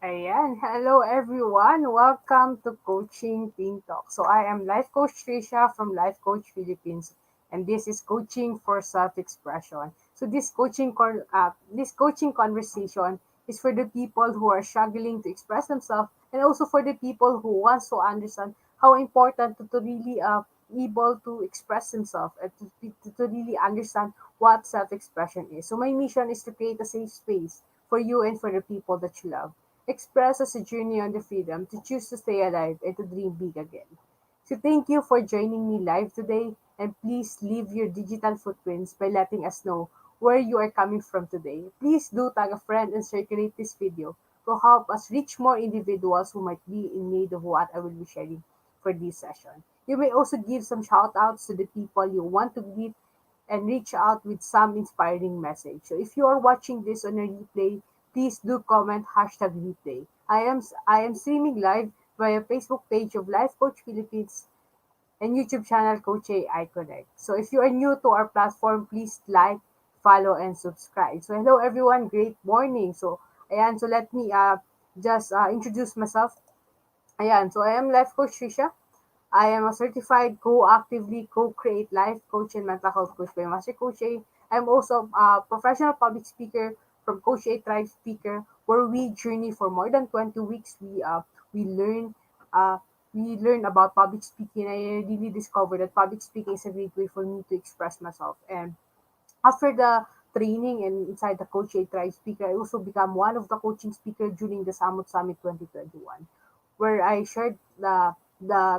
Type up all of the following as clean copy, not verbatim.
Ayan. Hello, everyone. Welcome to Coaching Team Talk. So, I am Life Coach Tricia from Life Coach Philippines, and this is Coaching for Self-Expression. So, this coaching conversation is for the people who are struggling to express themselves, and also for the people who wants to understand how important to really able to express themselves and to really understand what self-expression is. So, my mission is to create a safe space for you and for the people that you love. Express as a journey on the freedom to choose to stay alive and to dream big again. So thank you for joining me live today, and please leave your digital footprints by letting us know where you are coming from today. Please do tag a friend and circulate this video to help us reach more individuals who might be in need of what I will be sharing for this session. You may also give some shout outs to the people you want to meet and reach out with some inspiring message. So if you are watching this on a replay, please do comment hashtag replay. I am streaming live via Facebook page of Life Coach Philippines and YouTube channel Coach AI Connect. So if you are new to our platform, please like, follow, and subscribe. So hello everyone, great morning. So let me just introduce myself. Ayan, so I am Life Coach Tricia. I am a certified co-actively co-create life coach and mental health coach by Master Coach A. I'm also a professional public speaker from Coach A Tribe Speaker, where we journey for more than 20 weeks. We learn uh, we learn about public speaking. I really discovered that public speaking is a great way for me to express myself. And after the training and inside the Coach A Tribe Speaker, I also become one of the coaching speaker during the Summit 2021, where I shared the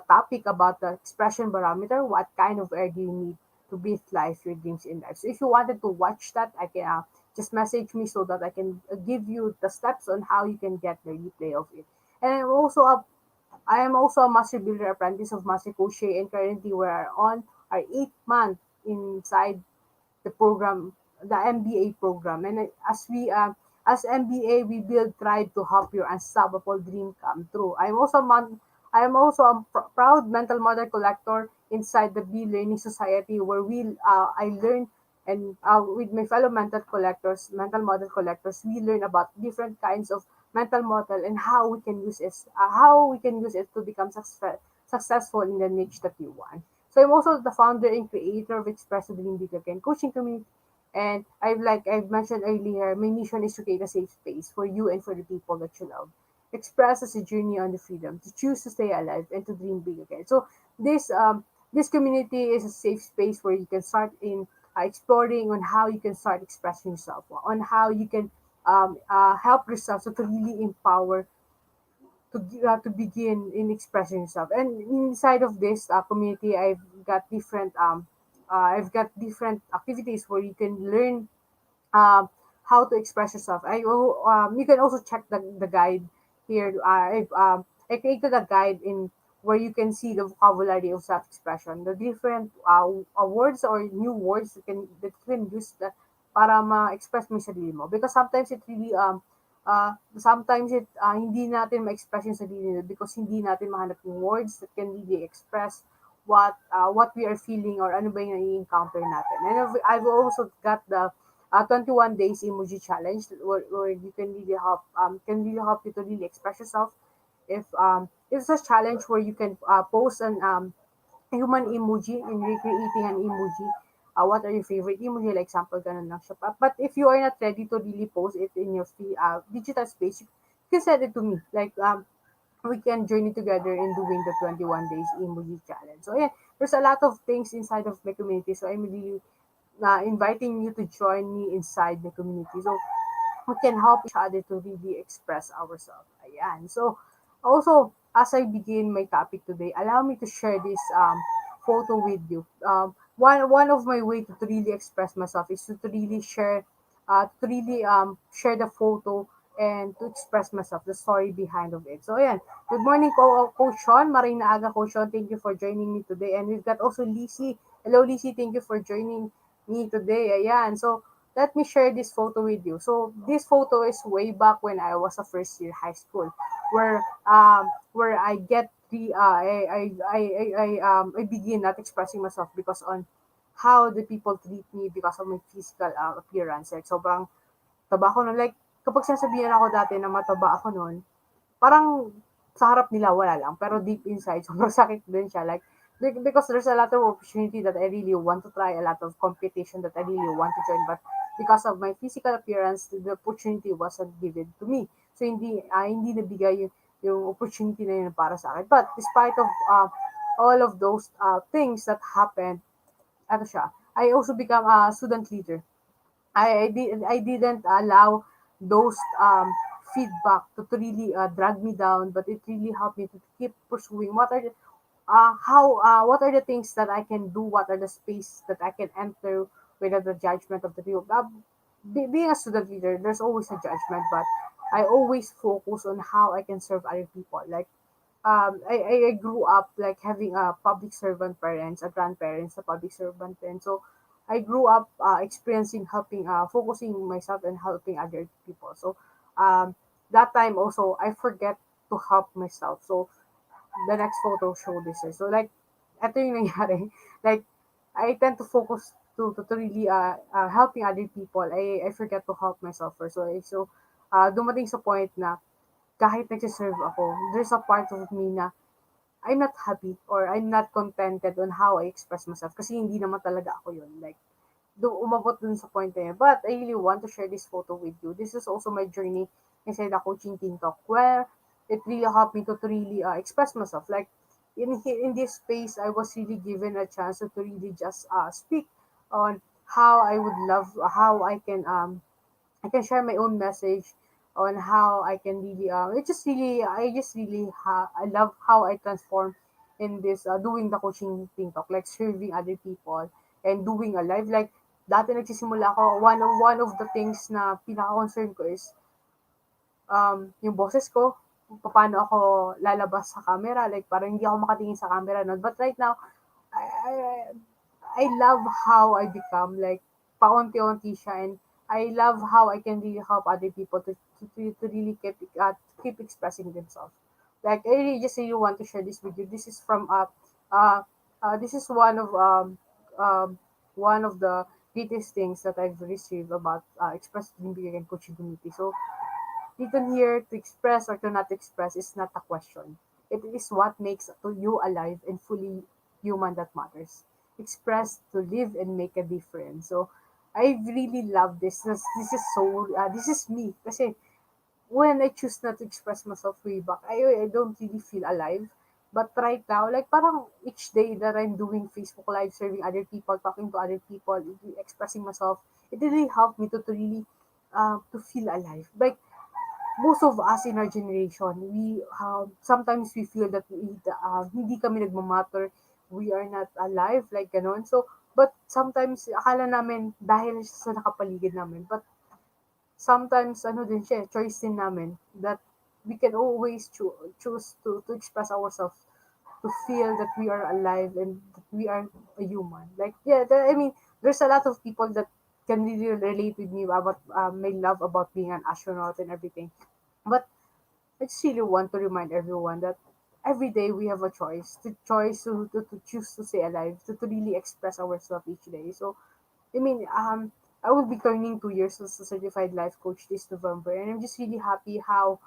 topic about the expression barometer. What kind of air do you need to breathe life, your dreams in life? So if you wanted to watch that, I can just message me so that I can give you the steps on how you can get the replay of it. And I am also a master builder apprentice of Master Coach, and currently we're on our 8th month inside the program, the MBA program. And as MBA, we build Thrive to help your unstoppable dream come true. I am also a proud mental model collector inside the B Learning Society, where I learn and with my fellow mental model collectors, we learn about different kinds of mental model and how we can use it to become successful in the niche that you want. So I'm also the founder and creator of Express the Dream Big Again coaching community. And I've mentioned earlier, my mission is to create a safe space for you and for the people that you love. Express as a journey on the freedom to choose to stay alive and to dream big again. So this community is a safe space where you can start in exploring on how you can start expressing yourself, on how you can help yourself so to really empower to begin in expressing yourself. And inside of this community, I've got different activities where you can learn how to express yourself. You can also check the guide here. I created a guide in where you can see the vocabulary of self-expression, the different words or new words that you can use para ma-express mo yung sarili mo. Because sometimes hindi natin ma-express yung sarili natin because hindi natin mahanap yung words that can really express what we are feeling or ano ba yung nai-encounter natin. And I've also got the 21 days emoji challenge where you can really help you to really express yourself. If it's a challenge where you can post an human emoji and recreating an emoji. What are your favorite emoji? Like example, ganun lang siya. But if you are not ready to really post it in your digital space, you can send it to me. We can journey together in doing the 21 days emoji challenge. So yeah, there's a lot of things inside of my community. So I'm really inviting you to join me inside the community. So we can help each other to really express ourselves. Ayan. So also, as I begin my topic today, allow me to share this photo with you. One of my way to really express myself is to really share the photo and to express myself, the story behind of it. So ayan, good morning Coach Sean, maring na aga Coach Sean, thank you for joining me today. And we've got also Lizzie. Hello Lizzie, thank you for joining me today. Ayan, so let me share this photo with you. So this photo is way back when I was a first year high school, where I get the I begin not expressing myself because on how the people treat me because of my physical appearance. Like sobrang taba ko noon. Like kapag sasabihan ako dati na mataba ako noon, parang sa harap nila wala lang, pero deep inside sobrang sakit din siya. Like, because there's a lot of opportunity that I really want to try, a lot of competition that I really want to join, but because of my physical appearance, the opportunity wasn't given to me. So hindi nabigay yung opportunity na yun para sa akin. But despite of all of those things that happened, ano siya, I also become a student leader. I didn't allow those feedback to really drag me down, but it really helped me to keep pursuing what are the things that I can do, what are the space that I can enter without the judgment of the people. Being a student leader, there's always a judgment, but I always focus on how I can serve other people. Like, I grew up like having a public servant parents, a grandparents, a public servant parents. So I grew up experiencing helping, focusing myself and helping other people. So um, that time also I forget to help myself. So the next photo show this is. So like, ito yung nangyari. Like, I tend to focus to really helping other people. I forget to help myself first. So dumating sa point na kahit nagsiserve ako, there's a part of me na I'm not happy or I'm not contented on how I express myself kasi hindi naman talaga ako yun. Like, umabot dun sa point na yun. But I really want to share this photo with you. This is also my journey inside the coaching team talk where it really helped me to really express myself. Like, in this space, I was really given a chance to really just speak on how I would love, how I can share my own message on how I can really I love how I transform in this doing the coaching thing talk, like serving other people and doing a live. Like, dati nagsisimula ako, one of the things na pinaka-concern ko is yung boses ko, paano ako lalabas sa camera, like parang hindi ako makatingin sa camera nun. But right now, I, I, I love how I become, like, paunti-unti siya, and I love how I can really help other people to really keep expressing themselves. Like, I really just really want to share this with you. This is from uh, this is um, one of the greatest things that I've received about expressing being and coaching community. So even here, to express or to not express is not a question. It is what makes you alive and fully human that matters. Express to live and make a difference. So, I really love this. This is me. Kasi when I choose not to express myself way back, I don't really feel alive. But right now, like parang each day that I'm doing Facebook Live, serving other people, talking to other people, expressing myself, it really helped me to really to feel alive. Like, most of us in our generation, we sometimes we feel that hindi kami nagmamatter, we are not alive, like ganon. So, but sometimes akala namin dahil sa nakapaligid namin, but sometimes ano din siya, choice din namin that we can always choose to express ourselves, to feel that we are alive and that we are a human. Like, yeah, I mean, there's a lot of people that can really relate with me about my love about being an astronaut and everything. But I just really want to remind everyone that every day we have a to choose to stay alive, to really express ourselves each day. So, I mean, I will be turning 2 years as a certified life coach this November, and I'm just really happy how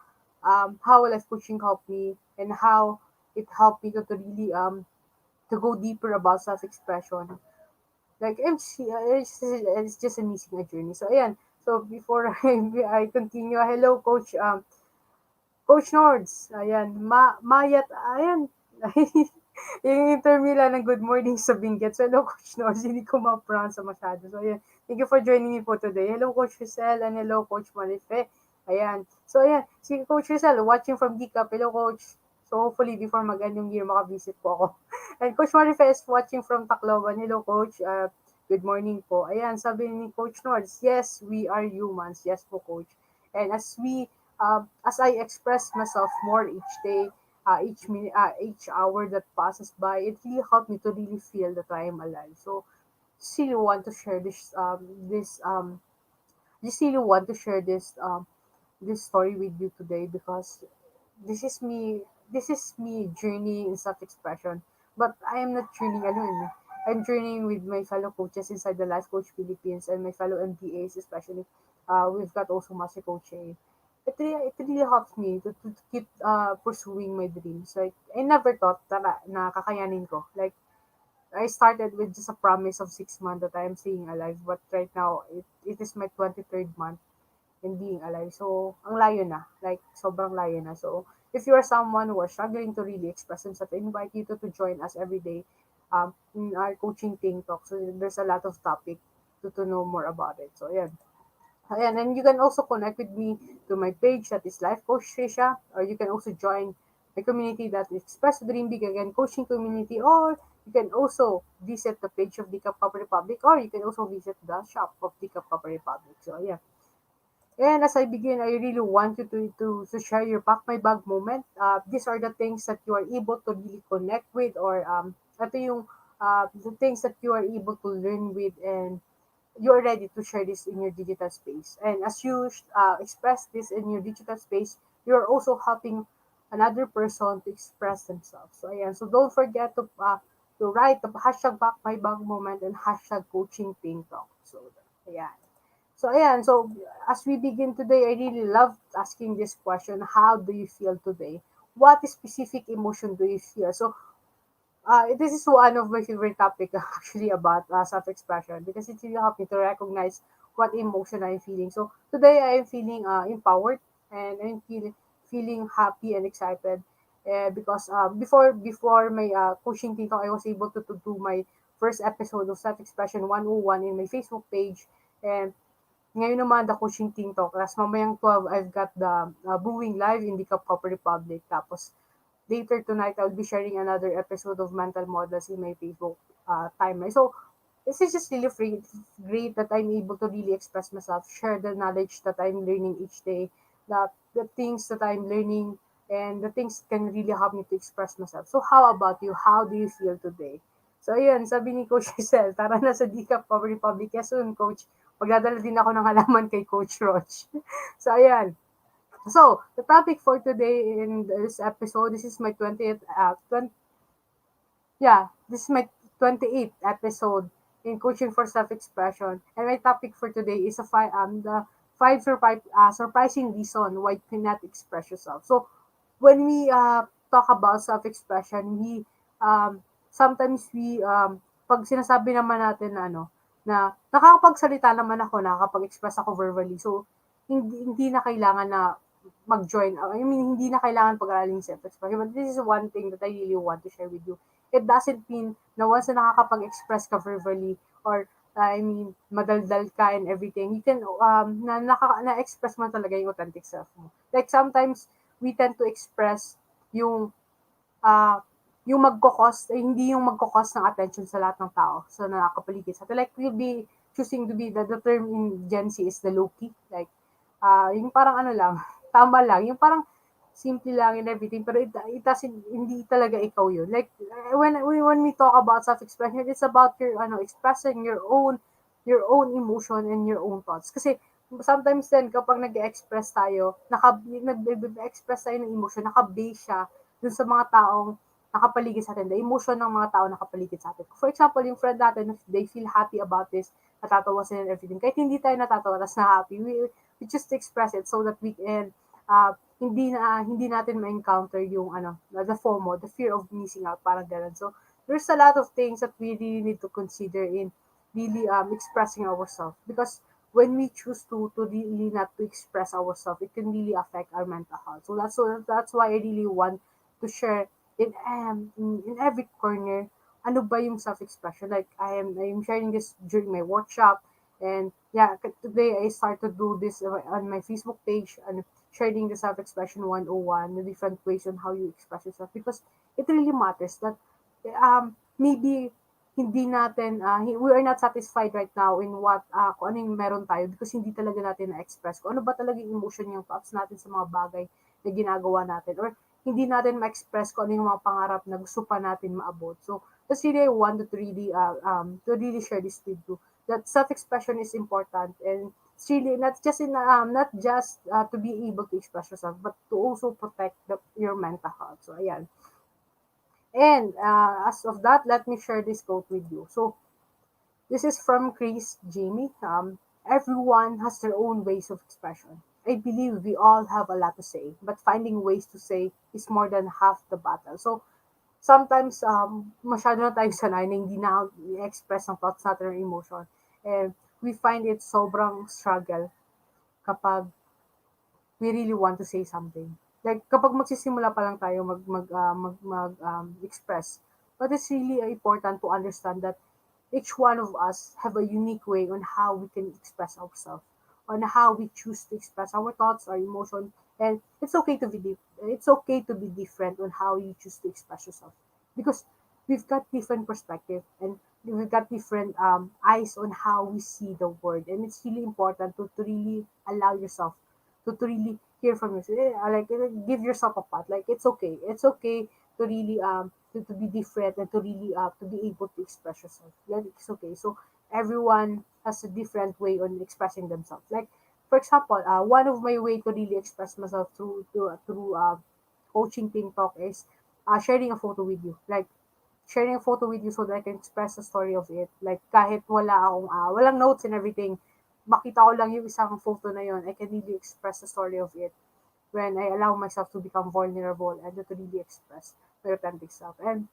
life coaching helped me and how it helped me to really to go deeper about self expression. Like, it's just amazing a journey. So, ayan. So, before I continue, hello, Coach. Coach Nords, ayan, Mayat, ayan. Yung interview lang ng good morning sa Benguet. So, hello, Coach Nords, hindi ko ma-pronounce masyado. So, ayan, thank you for joining me po today. Hello, Coach Rizal, and hello, Coach Marife. Ayan. So, ayan, si Coach Rizal, watching from DCAP. Hello, Coach. So, hopefully, before mag-end yung year, makavisit po ako. And Coach Marife is watching from Tacloban. Hello, Coach. Good morning po. Ayan, sabi ni Coach Nords, yes, we are humans. Yes po, Coach. And as I express myself more each day, each hour that passes by, it really helped me to really feel that I am alive. So, just really want to share just really want to share this story with you today because this is me this is me journeying in self-expression. But I am not journeying alone. I'm journeying with my fellow coaches inside the Life Coach Philippines and my fellow MBAs especially. We've got also Master Coach A. it really helps me to keep pursuing my dreams. Like I never thought that na kakayanin ko. Like I started with just a promise of 6 months that I am staying alive, but right now it is my 23rd month in being alive. So ang layo na, like sobrang layo na. So if you are someone who are struggling to really express themselves, I invite you to join us every day in our coaching Ting Talk. So there's a lot of topic to know more about it. So yeah. Ayan, and you can also connect with me to my page that is Life Coach Tricia, or you can also join my community that is Express Dream Big Again Coaching Community, or you can also visit the page of Decaf Copper Republic, or you can also visit the shop of Decaf Copper Republic. So yeah. And as I begin, I really want you to share your pack my bag moment. These are the things that you are able to really connect with, or ito yung the things that you are able to learn with, and you're ready to share this in your digital space. And as you express this in your digital space, you're also helping another person to express themselves. So ayan. So don't forget to write the hashtag back my bag moment and hashtag coaching ping talk. So ayan. So ayan. So as we begin today, I really love asking this question. How do you feel today? What specific emotion do you feel? So this is one of my favorite topic actually about self-expression because it really helped me to recognize what emotion I'm feeling. So today I am feeling empowered and I'm feeling happy and excited because before my coaching team talk, I was able to do my first episode of self-expression 101 in my Facebook page, and ngayon naman the coaching team talk. Tapos mamayang 12 I've got the brewing live in the Copper Republic. Tapos later tonight, I'll be sharing another episode of Mental Models in my Facebook timeline. So, this is just really great that I'm able to really express myself, share the knowledge that I'm learning each day, the things that I'm learning, and the things can really help me to express myself. So, how about you? How do you feel today? So, ayun, sabi ni Coach Giselle, tara na sa Decaf Power Republic. Yes, soon, Coach. Magdadala din ako ng halaman kay Coach Roch. So, ayan. So, the topic for today in this episode, this is my 20th, yeah, this is my 28th episode in Coaching for Self-Expression. And my topic for today is the surprising reason why you cannot express yourself. So, when we talk about self-expression, sometimes pag sinasabi naman natin na na nakakapagsalita naman ako, nakakapag-express ako verbally. So, hindi na kailangan na mag-join. I mean, hindi na kailangan pag-aralin self-expression. But this is one thing that I really want to share with you. It doesn't mean na once na nakakapag-express ka verbally, or I mean, madaldal ka and everything, you can, na-express mo talaga yung authentic self mo. Like sometimes, we tend to express yung ah, yung hindi yung magko-cause ng attention sa lahat ng tao sa nakakapaligid sa atin. Like, we'll be choosing to be, the term in Gen Z is the low-key. Like, yung parang ano lang, tama lang. Yung parang simple lang and everything, pero hindi talaga ikaw yun. Like, when we talk about self-expression, it's about expressing your own emotion and your own thoughts. Kasi, sometimes din, kapag nag-express tayo, nag-express tayo ng emotion, naka-base siya dun sa mga taong nakapaligid sa atin, the emotion ng mga tao nakapaligid sa atin. For example, yung friend natin, if they feel happy about this, natatawa sila and everything. Kahit hindi tayo natatawa, tas na happy, we just express it so that we can hindi natin ma-encounter yung the FOMO, the fear of missing out, parang ganun. So, there's a lot of things that we really need to consider in really expressing ourselves, because when we choose to really not to express ourselves, it can really affect our mental health. So that's why I really want to share in every corner ano ba yung self-expression. Like I am sharing this during my workshop, and yeah, today I start to do this on my Facebook page and sharing the self-expression 101, the different ways on how you express yourself, because it really matters that maybe hindi natin, we are not satisfied right now in kung ano yung meron tayo, because hindi talaga natin na-express kung ano ba talaga yung emotion, yung thoughts natin sa mga bagay na ginagawa natin, or hindi natin ma-express kung ano yung mga pangarap na gusto pa natin maabot. So, that's really I wanted to really share this with you, that self-expression is important, and it's really not just to be able to express yourself, but to also protect your mental health. So, ayan. And as of that, let me share this quote with you. So, this is from Chris Jamie. Everyone has their own ways of expression. I believe we all have a lot to say, but finding ways to say is more than half the battle. So, sometimes, masyado na tayong sanay na hindi na i-express ang thoughts natin or emotion. And we find it sobrang struggle kapag we really want to say something. Like kapag magsisimula pa lang tayo express. But it's really important to understand that each one of us have a unique way on how we can express ourselves, on how we choose to express our thoughts, our emotion, and it's okay to be different on how you choose to express yourself because we've got different perspective and we've got different eyes on how we see the world, and it's really important to really allow yourself to really hear from yourself. Give yourself a pat. Like it's okay to really to be different and to really to be able to express yourself. Like it's okay. So everyone has a different way on expressing themselves. Like for example, one of my way to really express myself through coaching Ping Talk is sharing a photo with you. Like sharing a photo with you so that I can express the story of it. Like kahit walang notes and everything, makita ko lang yung isang photo na yon, I can really express the story of it when I allow myself to become vulnerable and to really express my authentic self. And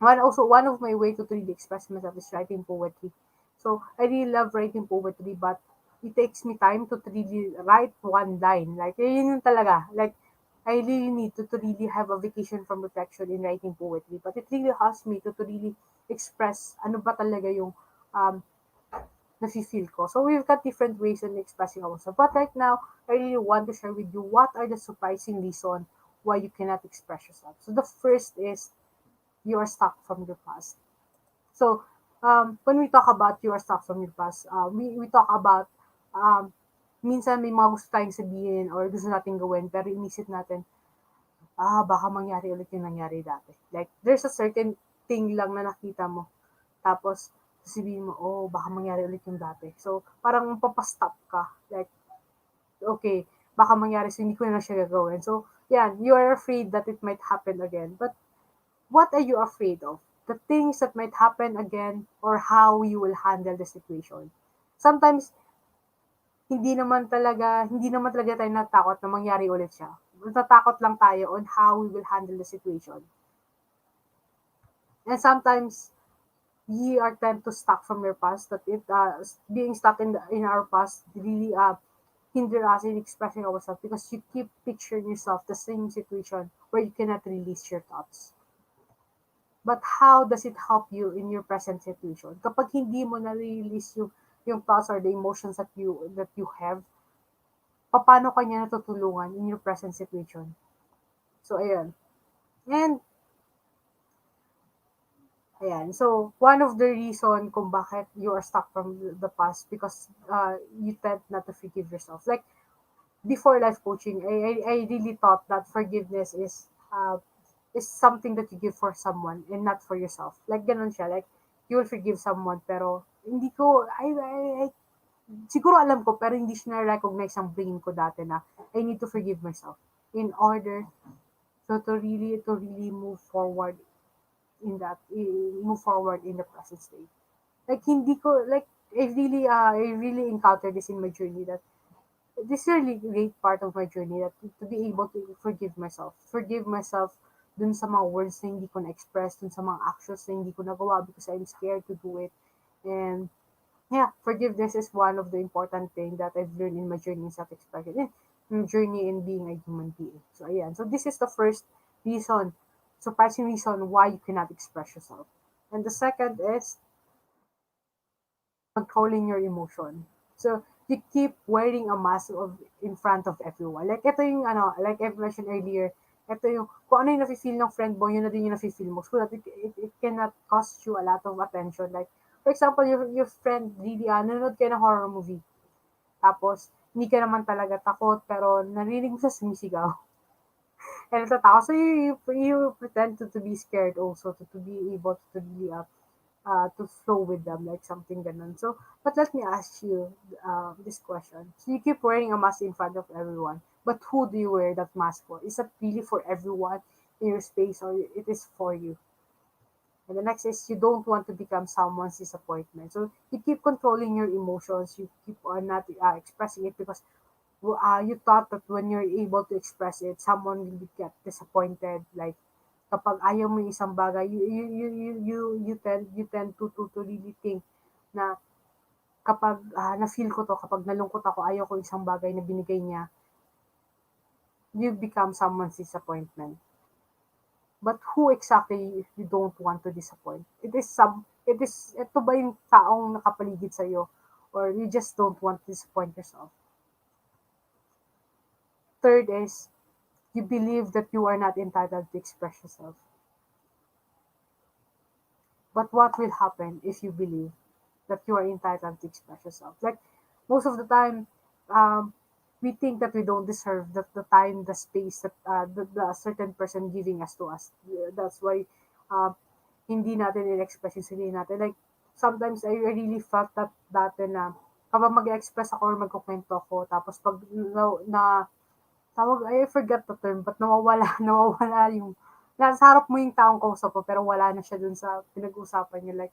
one of my way to really express myself is writing poetry. So I really love writing poetry, but it takes me time to really write one line. Like yun yung talaga. Like I really need to really have a vacation from reflection in writing poetry. But it really helps me to really express ano ba talaga yung um, nafe-feel ko. So we've got different ways in expressing ourselves. But right now, I really want to share with you what are the surprising reason why you cannot express yourself. So the first is you are stuck from your past. So when we talk about you are stuck from your past, we talk about um, minsan may mga gusto tayong sabihin or gusto nating gawin pero inisip natin, baka mangyari ulit yung nangyari dati. Like, there's a certain thing lang na nakita mo. Tapos, sasabihin mo, oh, baka mangyari ulit yung dati. So, parang papastop ka. Like, okay, baka mangyari, so hindi ko na siya gagawin. So, yeah, you are afraid that it might happen again. But, what are you afraid of? The things that might happen again or how you will handle the situation. Sometimes, hindi naman talaga tayo natakot na mangyari ulit siya. Natatakot lang tayo on how we will handle the situation. And sometimes we are tend to stuck from your past that it being stuck in our past really hinder us in expressing ourselves because you keep picturing yourself the same situation where you cannot release your thoughts. But how does it help you in your present situation? Kapag hindi mo na-release yung thoughts or the emotions that you have, paano kanya natutulungan in your present situation? So, ayun. And, ayan. So, one of the reason kung bakit you are stuck from the past because you tend not to forgive yourself. Like, before life coaching, I really thought that forgiveness is something that you give for someone and not for yourself. Like, ganun siya. Like, you will forgive someone, pero hindi ko, siguro alam ko, pero hindi siya na-recognize ang brain ko dati na I need to forgive myself in order to really move forward in the present state. Like hindi ko like I really encountered this in my journey that this is a really great part of my journey that to be able to forgive myself. Forgive myself dun sa mga words na hindi ko na-express, dun sa mga actions na hindi ko nagawa because I'm scared to do it. And yeah, forgiveness is one of the important things that I've learned in my journey in self-expression, in journey in being a human being. So, ayan. So, this is the first reason, surprising reason why you cannot express yourself. And the second is controlling your emotion. So, you keep wearing a mask in front of everyone. Like, ito yung, like I've mentioned earlier, ito yung, kung ano yung nafe-feel ng friend mo, yun na din yung nafe-feel mo. So that it cannot cost you a lot of attention. Like, for example, your friend really, nanonood kayo ng horror movie. Tapos, hindi ka naman talaga takot, pero narinig mo sa sumisigaw. And natatakot. So, you pretend to be scared also, to be able to be to flow with them, like something ganun. So, but let me ask you this question. So, you keep wearing a mask in front of everyone, but who do you wear that mask for? Is that really for everyone in your space or it is for you? And the next is you don't want to become someone's disappointment. So, you keep controlling your emotions. You keep on not expressing it because You thought that when you're able to express it, someone will get disappointed. Like, kapag ayaw mo yung isang bagay, you tend to really think na kapag na-feel ko to, kapag nalungkot ako, ayaw ko isang bagay na binigay niya, you become someone's disappointment. But who exactly you don't want to disappoint? Ito ba yung taong nakapaligid sa'yo? Or you just don't want to disappoint yourself? Third is, you believe that you are not entitled to express yourself. But what will happen if you believe that you are entitled to express yourself? Like, most of the time, um, we think that we don't deserve the time, the space that the certain person giving us to us. That's why uh, hindi natin in-express yung sarili natin. Like, sometimes I really felt that dati na kapag mag-express ako or magkukwento ako, tapos pag tawag, I forgot the term, but nawawala yung, nasa harap mo yung taong kausap mo, pero wala na siya dun sa pinag-uusapan niyo. Like,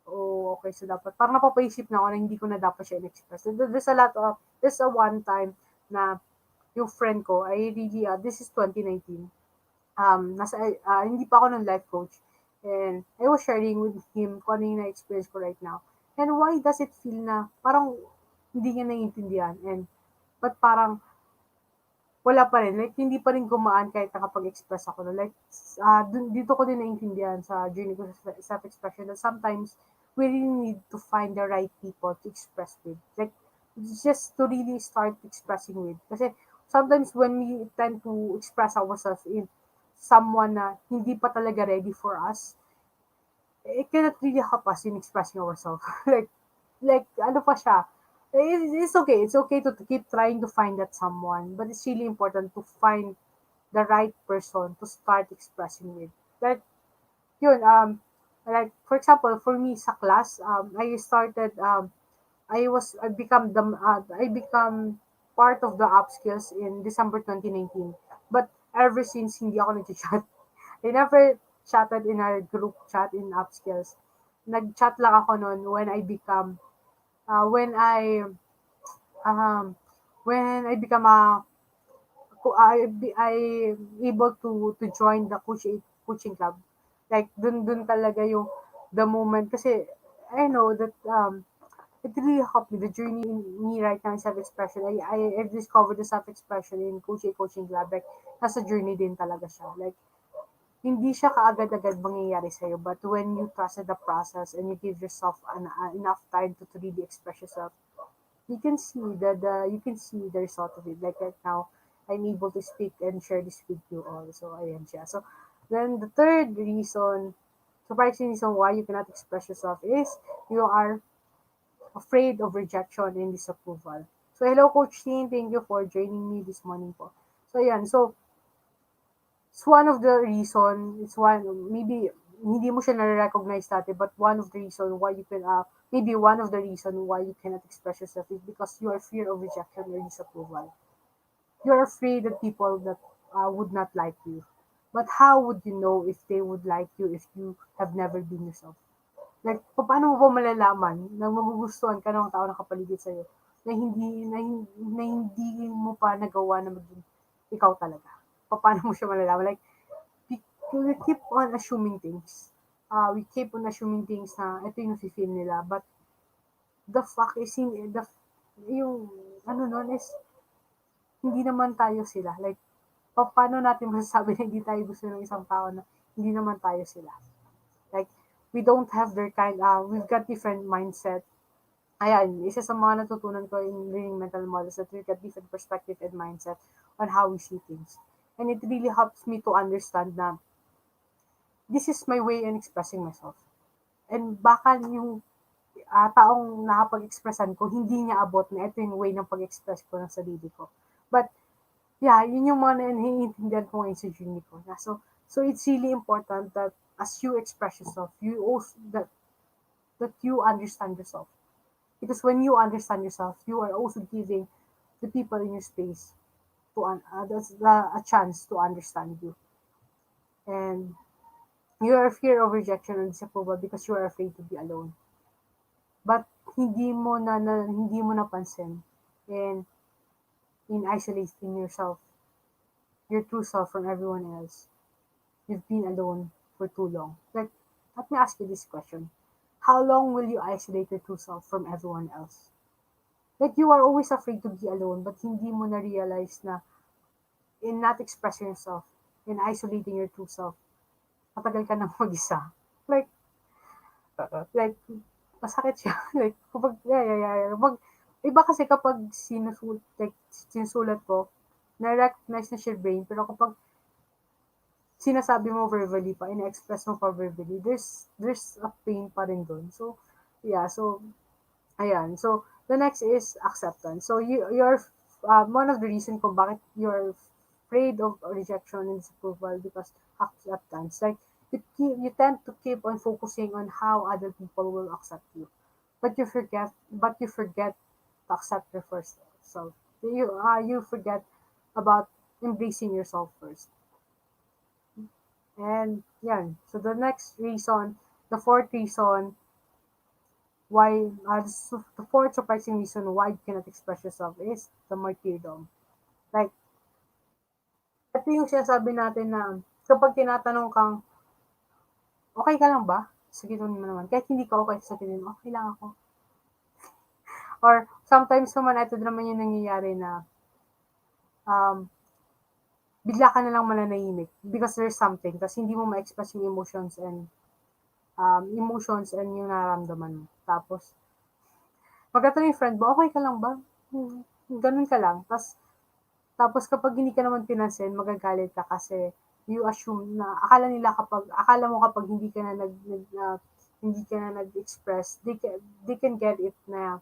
oh, okay, so dapat, parang napapaisip na ako na hindi ko na dapat siya in-express. There's a one time na yung friend ko, this is 2019, hindi pa ako ng life coach. And I was sharing with him kung ano yung na-experience ko right now. And why does it feel na parang hindi niya naiintindihan? But parang wala pa rin, like hindi pa rin gumaan kahit nakapag-express ako na. Like, dito ko din naintindihan sa journey ko sa self-expression that sometimes we really need to find the right people to express with. Like, just to really start expressing with. Kasi sometimes when we tend to express ourselves in someone na hindi pa talaga ready for us, it cannot really help us in expressing ourselves. Ano pa siya, it's okay. It's okay to keep trying to find that someone, but it's really important to find the right person to start expressing with. Like, yun, like, for example, for me sa class, I become part of the upskills in December 2019. But ever since, hindi ako nag-chat. I never chatted in our group chat in upskills. Nag-chat lang ako noon when um, when I become a I able to join the coaching club. Like, dun talaga yung the moment, kasi I know that it really helped me, the journey in me right now in self-expression. I discovered the self-expression in coaching club. Like, nasa journey din talaga siya. Like, hindi siya kaagad-agad mangyayari sa'yo, but when you trusted the process and you give yourself enough time to really express yourself, you can see the result of it. Like, right now, I'm able to speak and share this with you all. So ayan siya. So then the third reason, surprising reason why you cannot express yourself is you are afraid of rejection and disapproval. So hello Coach Tin, thank you for joining me this morning po. So ayan, so it's one of the reason, it's one, maybe hindi mo siya na-recognize dati, but one of the reason why you can, maybe one of the reason why you cannot express yourself is because you are fear of rejection or disapproval. You're afraid that people that would not like you. But how would you know if they would like you if you have never been yourself? Like, paano mo ba malalaman na magugustuhan ka ng tao na kapaligid sa'yo na hindi mo pa nagawa na maging ikaw talaga? Paano mo siya malalaman? Like, we keep on assuming things. We keep on assuming things na ito yung feel nila. But the fact is, yung ano nun is, hindi naman tayo sila. Like, paano natin masasabi na hindi tayo gusto ng isang tao na hindi naman tayo sila? Like, we don't have their we've got different mindset. Ayan, isa sa mga natutunan ko in learning mental models that we've got different perspective and mindset on how we see things. And it really helps me to understand na this is my way in expressing myself. And baka yung taong nakapag-expressan ko, hindi niya abot na ito yung way ng pag-express ko ng sarili ko. But, yeah, yun yung mga naiintindihan ko ngayon sa journey ko. So it's really important that as you express yourself, you also, that you understand yourself. Because when you understand yourself, you are also giving the people in your space a chance to understand you. And you are fear of rejection and disapproval because you are afraid to be alone. But hindi mo napansin. And in isolating yourself, your true self from everyone else. You've been alone for too long. Like, let me ask you this question. How long will you isolate your true self from everyone else? Like, you are always afraid to be alone, but hindi mo na-realize na in not expressing yourself, in isolating your true self, matagal ka nang mag-isa. Like, like, masakit siya. Like, kapag, kapag, iba kasi kapag sinusulat ko, na-recognize na siya brain, pero kapag sinasabi mo verbally pa, ina-express mo pa verbally, there's a pain pa rin dun. So, yeah, so, ayan. So, the next is acceptance. So, you're, one of the reason kung bakit you're afraid of rejection and disapproval because acceptance. Like, you tend to keep on focusing on how other people will accept you. But you forget to accept your first self. You forget about embracing yourself first. And yeah, so the next reason, the fourth reason why, the fourth surprising reason why you cannot express yourself is the martyrdom. Like, ito yung sinasabi natin na kapag tinatanong kang, okay ka lang ba? Sagutin mo naman. Kahit hindi ka okay, sagutin mo, okay lang ako. Or sometimes naman, ito naman yung nangyayari na um, bigla ka na lang mananahimik because there's something, tapos hindi mo ma-express yung emotions and yung nararamdaman mo. Tapos, magtatanong yung friend mo, okay ka lang ba? Ganun ka lang. Tapos kapag hindi ka naman pinansin, magagalit ka kasi you assume na akala mo kapag hindi ka na nag-express, they can get it na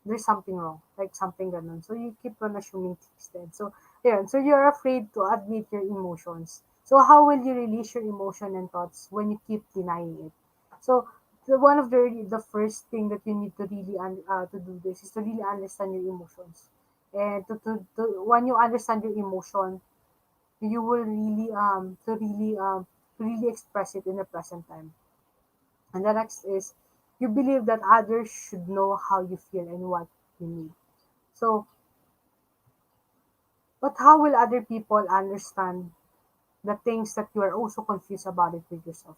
there's something wrong, like something ganun. So you keep on assuming instead. So yeah, so you're afraid to admit your emotions. So how will you release your emotion and thoughts when you keep denying it? So one of the first thing that you need to really to do this is to really understand your emotions. And when you understand your emotion, you will really to really express it in the present time. And the next is you believe that others should know how you feel and what you need. So, but how will other people understand the things that you are also confused about it with yourself?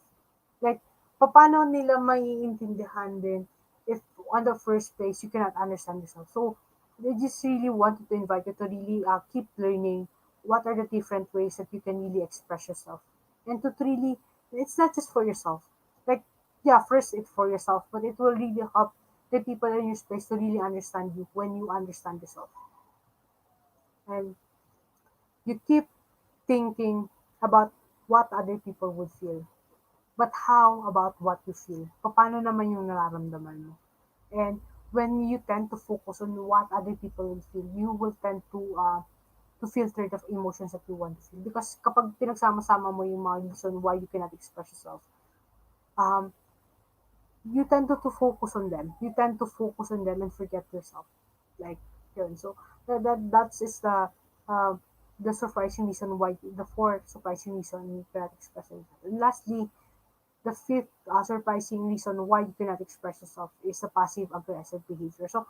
Like, paano nila maiintindihan din if on the first place you cannot understand yourself? So, they just really wanted to invite you to really keep learning what are the different ways that you can really express yourself. And to really, it's not just for yourself. Like, yeah, first it's for yourself, but it will really help the people in your space to really understand you when you understand yourself. And you keep thinking about what other people would feel. But how about what you feel? Paano naman yung nararamdaman mo? And when you tend to focus on what other people will feel, you will tend to filter the emotions that you want to feel. Because kapag pinagsama-sama mo yung mga reason why you cannot express yourself, um, you tend to focus on them. You tend to focus on them and forget yourself. Like yun. So that's is uh, the surprising reason why the fourth surprising reason you cannot express yourself. And lastly, the fifth surprising reason why you cannot express yourself is the passive aggressive behavior. So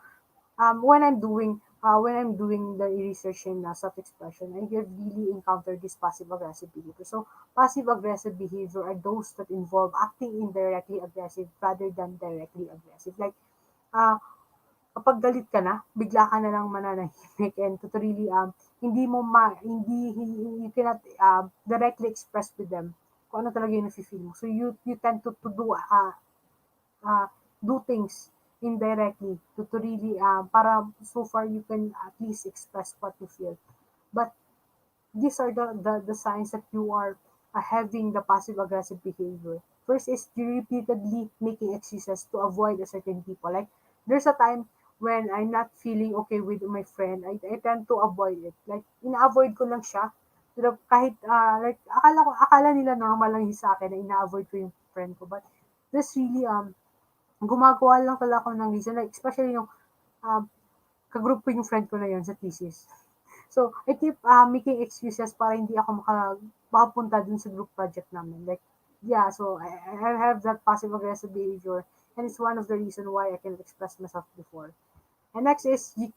when I'm doing the research in self-expression, I have really encountered this passive aggressive behavior. So passive aggressive behavior are those that involve acting indirectly aggressive rather than directly aggressive. Like uh, kapag galit ka na, bigla ka na lang mananahimik and to really hindi mo ma hindi you cannot directly express with them kung ano talaga yung nafe-feel mo. So you tend to uh, do things indirectly to really para so far you can at least express what you feel. But these are the signs that you are having the passive aggressive behavior. First is you repeatedly making excuses to avoid a certain people. Like there's a time when I'm not feeling okay with my friend, I tend to avoid it. Like ina-avoid ko lang siya. Pero kahit like akala nila normal lang yun sa akin na ina-avoid ko yung friend ko. But this really gumagawa lang talaga ako ng reason. Like especially yung um, kagroup ko yung friend ko na yun sa thesis. So, I keep making excuses para hindi ako makapunta dun sa group project namin. Like, yeah, so I have that passive aggressive behavior and it's one of the reason why I can express myself before. And next is you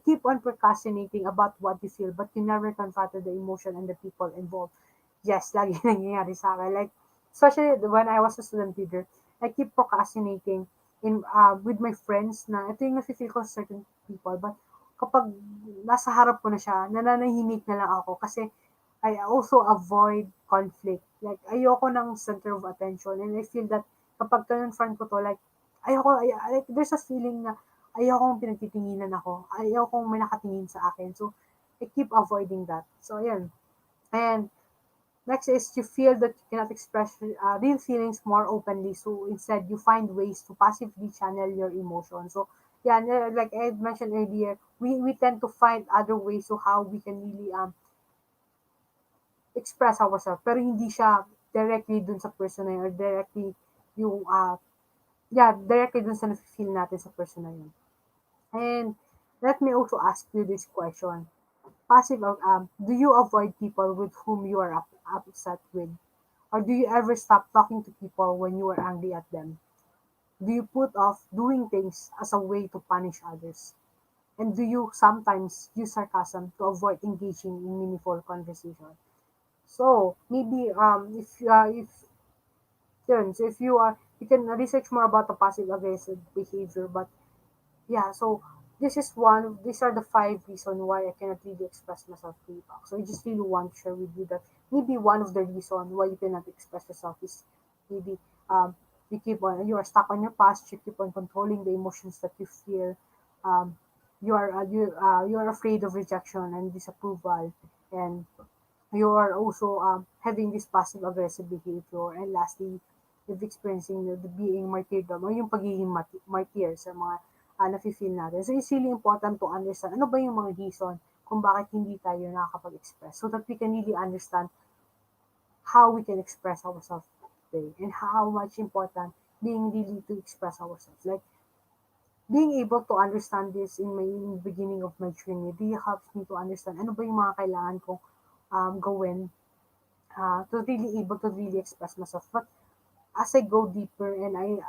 keep on procrastinating about what you feel, but you never confronted the emotion and the people involved. Yes, lagi nangyayari sa akin. Like, especially when I was a student leader, I keep procrastinating with my friends na ito yung nafe-feel ko sa certain people. But kapag nasa harap ko na siya, nananahimik na lang ako kasi I also avoid conflict. Like, ayoko ng center of attention. And I feel that kapag confront ko to, like, like, there's a feeling na ayokong pinagtitinginan ako. Ayokong may nakatingin sa akin. So, I keep avoiding that. So, ayan. And next is you feel that you cannot express real feelings more openly. So, instead, you find ways to passively channel your emotions. So, yeah, like I mentioned earlier, we tend to find other ways to how we can really express ourselves. Pero hindi siya directly dun sa person na yun or directly yung, directly dun sa nafe-feel natin sa person na yun. And let me also ask you this question. Do you avoid people with whom you are upset with? Or do you ever stop talking to people when you are angry at them? Do you put off doing things as a way to punish others? And do you sometimes use sarcasm to avoid engaging in meaningful conversation? So maybe if you are you can research more about the passive aggressive behavior, but yeah, so these are the five reasons why I cannot really express myself to you. So I just really want to share with you that maybe one of the reasons why you cannot express yourself is maybe you are stuck on your past, you keep on controlling the emotions that you feel, um, you are afraid of rejection and disapproval, and you are also having this passive aggressive behavior, and lastly you've experiencing the being martyrdom or yung pagiging martyr sa mga nafe-feel natin. So it's really important to understand ano ba yung mga reason kung bakit hindi tayo nakakapag-express so that we can really understand how we can express ourselves today and how much important being really to express ourselves. Like being able to understand this in the beginning of my journey really helps me to understand ano ba yung mga kailangan kong gawin to really able to really express myself. But as I go deeper and I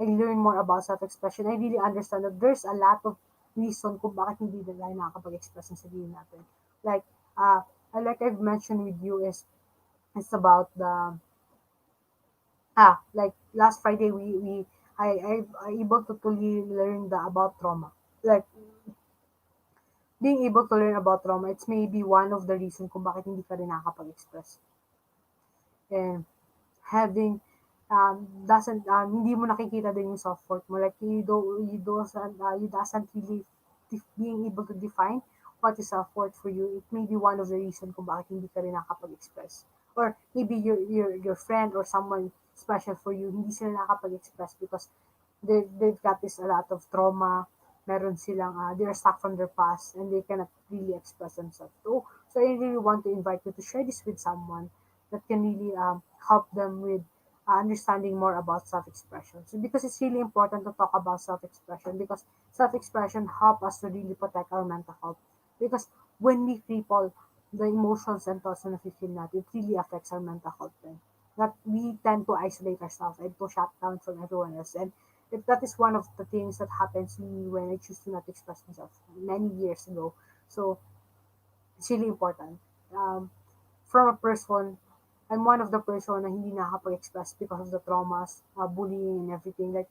learn more about self-expression, I really understand that there's a lot of reason kung bakit hindi na tayo nakakapag-express ng sarili natin. Like, like I've mentioned with you is it's about like last Friday I able to truly learn about trauma. Like being able to learn about trauma, it's maybe one of the reason kung bakit hindi ka rin nakakapag-express. And having doesn't hindi mo nakikita din yung self-worth mo. Like you doesn't really being able to define what is self-worth for you. It may be one of the reason kung bakit hindi ka rin nakakapag-express. Or maybe your friend or someone special for you, hindi sila nakakapag-express because they've got this a lot of trauma. Meron silang, they're stuck from their past and they cannot really express themselves. So I really want to invite you to share this with someone that can really help them with understanding more about self-expression. So because it's really important to talk about self-expression because self-expression help us to really protect our mental health. Because when we cripple the emotions and thoughts na feel natin, it really affects our mental health then. That we tend to isolate ourselves and to shut down from everyone else. And if that is one of the things that happens to me when I choose to not express myself many years ago. So it's really important. Um, from a person, I'm one of the person na hindi nakakapag-express because of the traumas, bullying and everything. Like,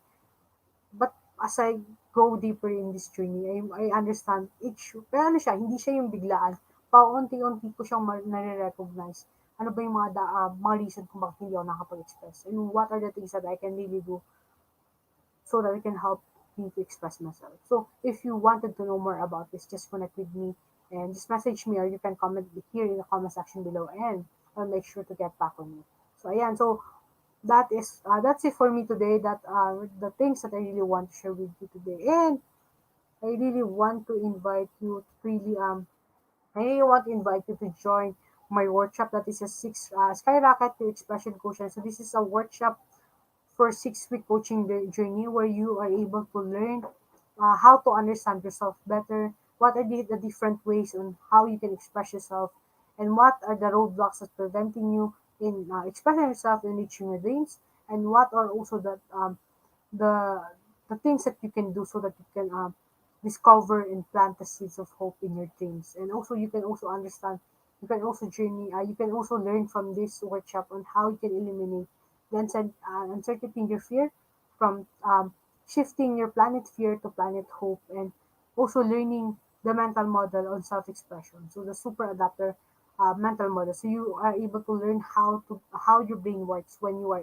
but as I go deeper in this journey, I understand each, pero ano siya, hindi siya yung biglaan. Paunti-unti ko siyang nare-recognize. Ano ba yung mga reason kung bakit hindi ako nakakapag-express? And what are the things that I can really do so that it can help me to express myself. So if you wanted to know more about this, just connect with me and just message me or you can comment here in the comment section below and I'll make sure to get back on you. So ayan, so that's it for me today. That the things that I really want to share with you today. And I really want to invite you to really I really want to invite you to join my workshop that is a skyrocket to expression quotient. So this is a workshop for 6 week coaching journey where you are able to learn how to understand yourself better, what are the different ways on how you can express yourself, and what are the roadblocks that's preventing you in expressing yourself and reaching your dreams, and what are also the the things that you can do so that you can discover and plant the seeds of hope in your dreams. And also, you can also understand, you can also learn from this workshop on how you can eliminate the uncertainty in your fear from shifting your planet fear to planet hope, and also learning the mental model on self-expression. So the super adapter mental model. So you are able to learn how your brain works when you are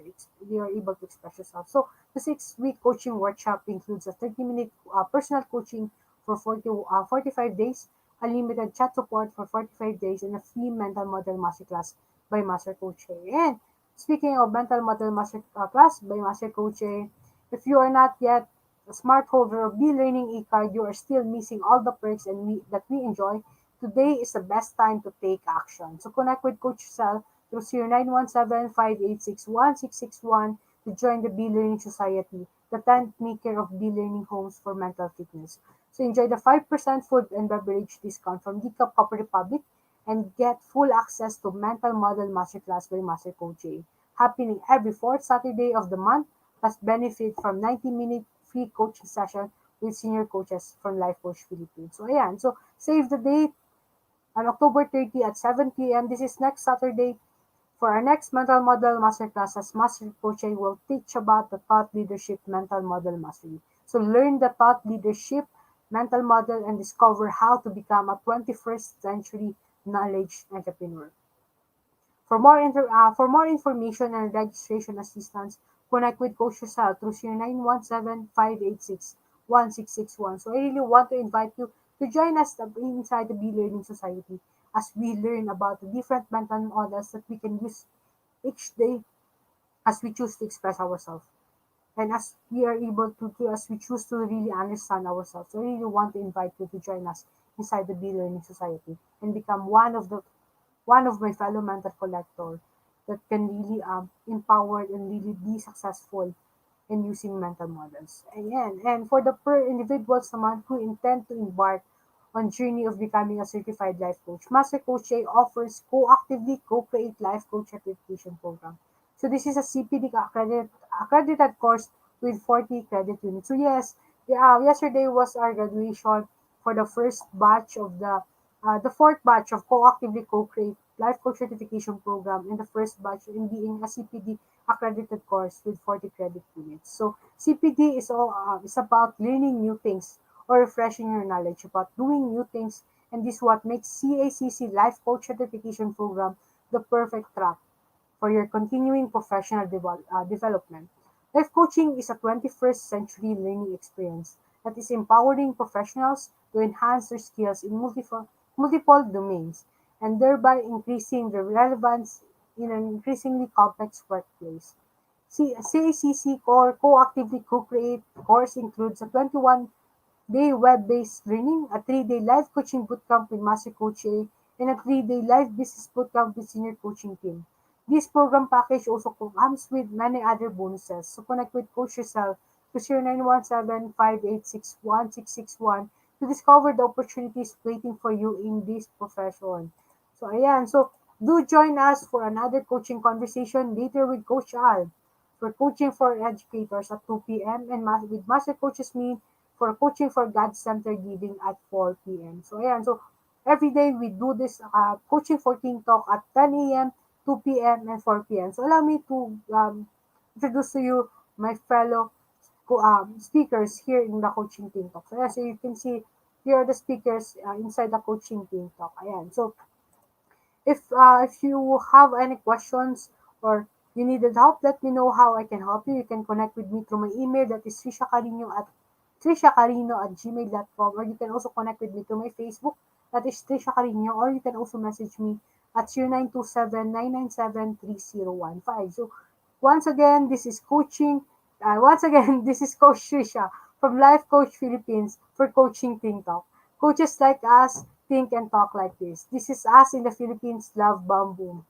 able to express yourself. So the 6-week coaching workshop includes a 30-minute personal coaching for 45 days, unlimited chat support for 45 days, and a free mental model masterclass by Master Coach A. And speaking of mental model masterclass by Master Coach A, if you are not yet a smart holder of B-Learning e-card, you are still missing all the perks that we enjoy. Today is the best time to take action. So connect with Coach Cell through 0917-586-1661 to join the B-Learning Society, the 10th maker of B-Learning homes for mental fitness. So enjoy the 5% food and beverage discount from Decaf Copper Republic and get full access to Mental Model Masterclass by Master Coach A, happening every fourth Saturday of the month, plus benefit from 90-minute free coaching session with senior coaches from Life Coach Philippines. So ayan, so save the date on October 30 at 7 p.m. This is next Saturday. For our next mental model masterclass, as Master Coach will teach about the thought leadership mental model mastery. So learn the thought leadership mental model and discover how to become a 21st century knowledge entrepreneur. For more information and registration assistance, connect with Coach Rizal through 0917-586-1661. So I really want to invite you to join us inside the Be Learning Society as we learn about the different mental models that we can use each day as we choose to express ourselves. And as we choose to really understand ourselves. So I really want to invite you to join us inside the Be Learning Society and become one of my fellow mentor collector that can really empower and really be successful in using mental models. And for the per individuals naman who intend to embark on journey of becoming a certified life coach, Master Coach A offers co-actively co-create life coach certification program. So this is a CPD accredited course with 40 credit units. So yes, yesterday was our graduation for the first batch of the fourth batch of co-actively co-create life coach certification program, and the first batch in being a CPD accredited course with 40 credit units. So CPD is about learning new things or refreshing your knowledge about doing new things, and this is what makes CACC Life Coach Certification Program the perfect track for your continuing professional development. Life coaching is a 21st century learning experience that is empowering professionals to enhance their skills in multiple domains and thereby increasing their relevance in an increasingly complex workplace. CACC Core Co-Actively Co-Create course includes a 21-day web-based learning, a 3-day live coaching bootcamp with Master Coach A, and a 3-day live business bootcamp with senior coaching team. This program package also comes with many other bonuses. So connect with Coach yourself to 0917-586-1661 to discover the opportunities waiting for you in this profession. So ayan, so do join us for another coaching conversation later with Coach Al for coaching for educators at 2 p.m. and with Master Coaches Me for coaching for God-centered giving at 4 p.m. So ayan, so every day we do this coaching for King Talk at 10 a.m., 2 p.m., and 4 p.m. So allow me to introduce to you my fellow speakers here in the Coaching Team Talk. So, yeah, so you can see here are the speakers inside the Coaching Team Talk. Ayan. So if you have any questions or you needed help, let me know how I can help you. You can connect with me through my email that is triciacarino@gmail.com, or you can also connect with me through my Facebook that is Tricia Cariño, or you can also message me at 0927-997-3015. So once again, this is Coach Tricia from Life Coach Philippines for Coaching Team Talk. Coaches like us think and talk like this. This is us in the Philippines. Love, bomb, boom.